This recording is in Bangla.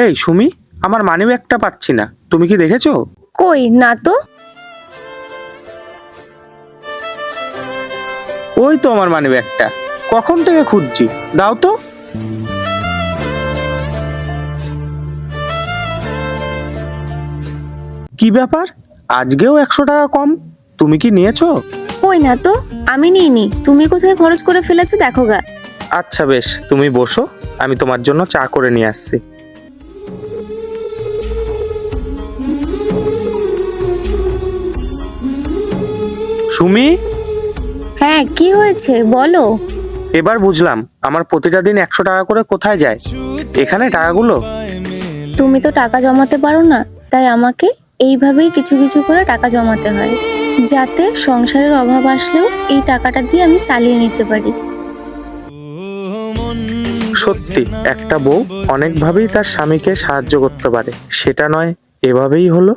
এই সুমি, আমার মানিব্যাগটা পাচ্ছি না, তুমি কি দেখেছো? কই না তো। ওই তো আমার মানিব্যাগটা, কখন থেকে খুঁজছি, দাও তো। কি ব্যাপার, আজকেও 100 টাকা কম? তুমি কি নিয়েছো? কই না তো, আমি নিইনি। তুমি কোথায় খরচ করে ফেলেছো দেখো গা। আচ্ছা বেশ, তুমি বসো, আমি তোমার জন্য চা করে নিয়ে আসছি। সুমি, হ্যাঁ কি হয়েছে বলো। এবার বুঝলাম আমার প্রতিটা দিন 100 টাকা করে কোথায় যায়। এখানে টাকাগুলো। তুমি তো টাকা জমাতে পারো না, তাই আমাকে এইভাবেই কিছু কিছু করে টাকা জমাতে হয়, যাতে সংসারের অভাব আসলেও এই টাকাটা দিয়ে আমি চালিয়ে নিতে পারি। সত্যি একটা বউ অনেকভাবেই তার স্বামীকে সাহায্য করতে পারে, সেটা নয় এভাবেই হলো।